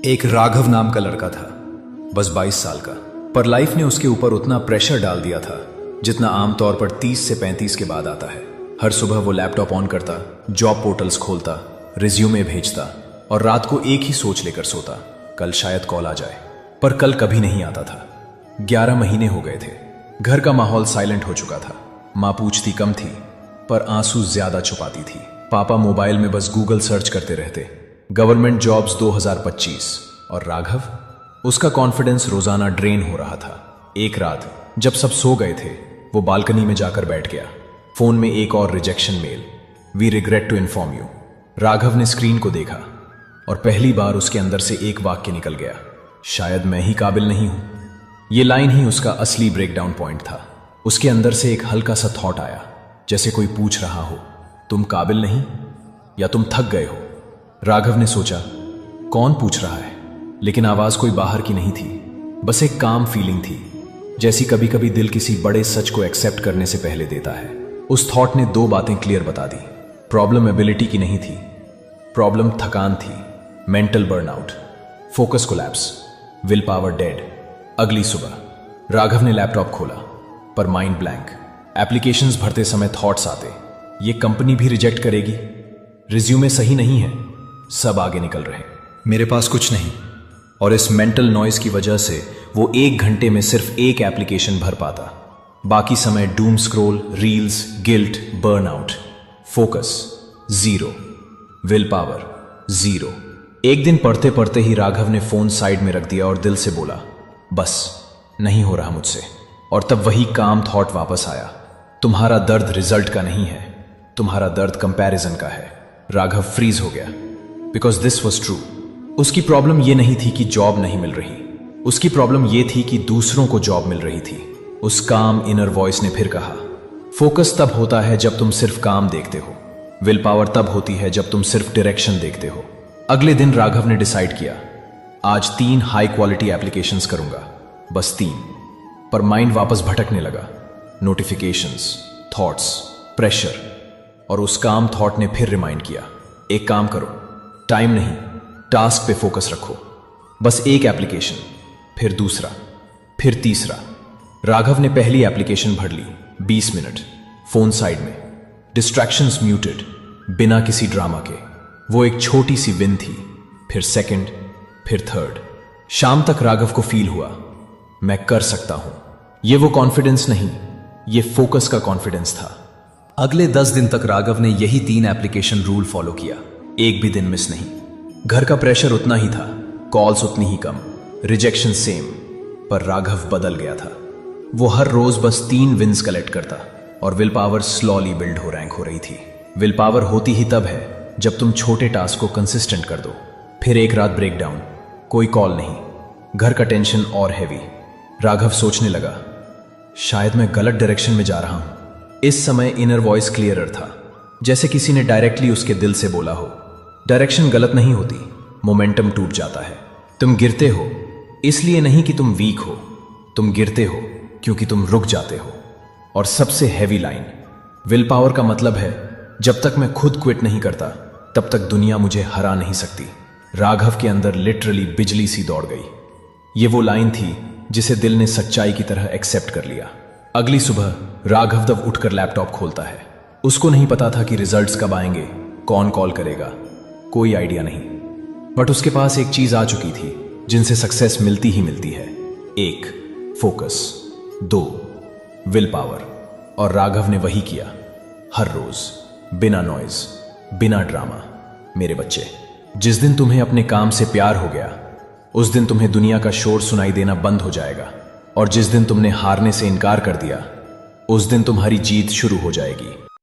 एक राघव नाम का लड़का था, बस 22 साल का। पर लाइफ ने उसके ऊपर उतना प्रेशर डाल दिया था जितना आमतौर पर 30 से 35 के बाद आता है। हर सुबह वो लैपटॉप ऑन करता, जॉब पोर्टल्स खोलता, रिज्यूमे भेजता और रात को एक ही सोच लेकर सोता, कल शायद कॉल आ जाए। पर कल कभी नहीं आता था। 11 महीने हो गए थे। घर का माहौल साइलेंट हो चुका था। माँ पूछती कम थी पर आंसू ज्यादा छुपाती थी। पापा मोबाइल में बस गूगल सर्च करते रहते, गवर्नमेंट जॉब्स 2025। और राघव, उसका कॉन्फिडेंस रोजाना ड्रेन हो रहा था। एक रात जब सब सो गए थे, वो बालकनी में जाकर बैठ गया। फोन में एक और rejection mail, we regret to inform you. Raghav ने स्क्रीन को देखा और पहली बार उसके अंदर से एक वाक्य निकल गया, शायद मैं ही काबिल नहीं हूं। ये लाइन ही उसका असली ब्रेकडाउन पॉइंट था। उसके अंदर से एक हल्का सा थॉट आया, जैसे कोई पूछ रहा हो, तुम काबिल नहीं या तुम थक गए हो। राघव ने सोचा, कौन पूछ रहा है? लेकिन आवाज कोई बाहर की नहीं थी, बस एक काम फीलिंग थी, जैसी कभी कभी दिल किसी बड़े सच को एक्सेप्ट करने से पहले देता है। उस थॉट ने 2 बातें क्लियर बता दी। प्रॉब्लम एबिलिटी की नहीं थी, प्रॉब्लम थकान थी, mental burnout, focus collapse, will power dead. अगली सुबह राघव ने लैपटॉप खोला पर माइंड ब्लैंक। एप्लीकेशंस भरते समय थॉट्स आते, ये कंपनी भी रिजेक्ट करेगी, रिज्यूमे सही नहीं है, सब आगे निकल रहे, मेरे पास कुछ नहीं। और इस मेंटल नॉइज की वजह से वो 1 घंटे में सिर्फ एक एप्लीकेशन भर पाता। बाकी समय doom scroll, reels, guilt, burnout. Focus 0, will power 0। एक दिन पढ़ते पढ़ते ही राघव ने फोन साइड में रख दिया और दिल से बोला, बस नहीं हो रहा मुझसे। और तब वही काम थॉट वापस आया, तुम्हारा दर्द रिजल्ट का नहीं है, तुम्हारा दर्द कंपैरिजन का है। राघव फ्रीज हो गया, बिकॉज दिस वॉज ट्रू। उसकी प्रॉब्लम ये नहीं थी कि जॉब नहीं मिल रही, उसकी प्रॉब्लम ये थी कि दूसरों को जॉब मिल रही थी। उस काम इनर वॉइस ने फिर कहा, फोकस तब होता है जब तुम सिर्फ काम देखते हो, विल पावर तब होती है जब तुम सिर्फ डायरेक्शन देखते हो। अगले दिन राघव ने डिसाइड किया, आज 3 हाई क्वालिटी एप्लीकेशंस करूंगा, बस 3। पर माइंड वापस भटकने लगा, नोटिफिकेशंस, थॉट्स, प्रेशर। और उस काम थॉट ने फिर रिमाइंड किया, एक काम करो, टाइम नहीं, टास्क पे फोकस रखो। बस एक एप्लीकेशन, फिर दूसरा, फिर तीसरा। राघव ने पहली एप्लीकेशन भर ली, 20 मिनट, फोन साइड में, डिस्ट्रैक्शंस म्यूटेड, बिना किसी ड्रामा के। वो एक छोटी सी विन थी। फिर सेकंड, फिर थर्ड। शाम तक राघव को फील हुआ, मैं कर सकता हूं। ये वो कॉन्फिडेंस नहीं, ये फोकस का कॉन्फिडेंस था। अगले 10 दिन तक राघव ने यही 3 एप्लीकेशन रूल फॉलो किया, एक भी दिन मिस नहीं। घर का प्रेशर उतना ही था, कॉल्स उतनी ही कम, रिजेक्शन सेम। पर राघव बदल गया था। वो हर रोज बस 3 विन्स कलेक्ट करता और विल पावर स्लोली बिल्ड हो रैंक हो रही थी। विल पावर होती ही तब है जब तुम छोटे टास्क को कंसिस्टेंट कर दो। फिर एक रात ब्रेकडाउन, कोई कॉल नहीं, घर का टेंशन और हैवी। राघव सोचने लगा, शायद मैं गलत डायरेक्शन में जा रहा हूं। इस समय इनर वॉइस क्लियरर था, जैसे किसी ने डायरेक्टली उसके दिल से बोला हो, डायरेक्शन गलत नहीं होती, मोमेंटम टूट जाता है। तुम गिरते हो इसलिए नहीं कि तुम वीक हो, तुम गिरते हो क्योंकि तुम रुक जाते हो। और सबसे हैवी लाइन, विल पावर का मतलब है, जब तक मैं खुद क्विट नहीं करता तब तक दुनिया मुझे हरा नहीं सकती। राघव के अंदर लिटरली बिजली सी दौड़ गई। ये वो लाइन थी जिसे दिल ने सच्चाई की तरह एक्सेप्ट कर लिया। अगली सुबह राघव तब उठकर लैपटॉप खोलता है। उसको नहीं पता था कि रिजल्ट्स कब आएंगे, कौन कॉल करेगा, कोई आइडिया नहीं। बट उसके पास एक चीज आ चुकी थी जिनसे सक्सेस मिलती ही मिलती है। 1 फोकस, 2 विल पावर। और राघव ने वही किया, हर रोज, बिना नॉइज, बिना ड्रामा। मेरे बच्चे, जिस दिन तुम्हें अपने काम से प्यार हो गया, उस दिन तुम्हें दुनिया का शोर सुनाई देना बंद हो जाएगा। और जिस दिन तुमने हारने से इनकार कर दिया, उस दिन तुम्हारी जीत शुरू हो जाएगी।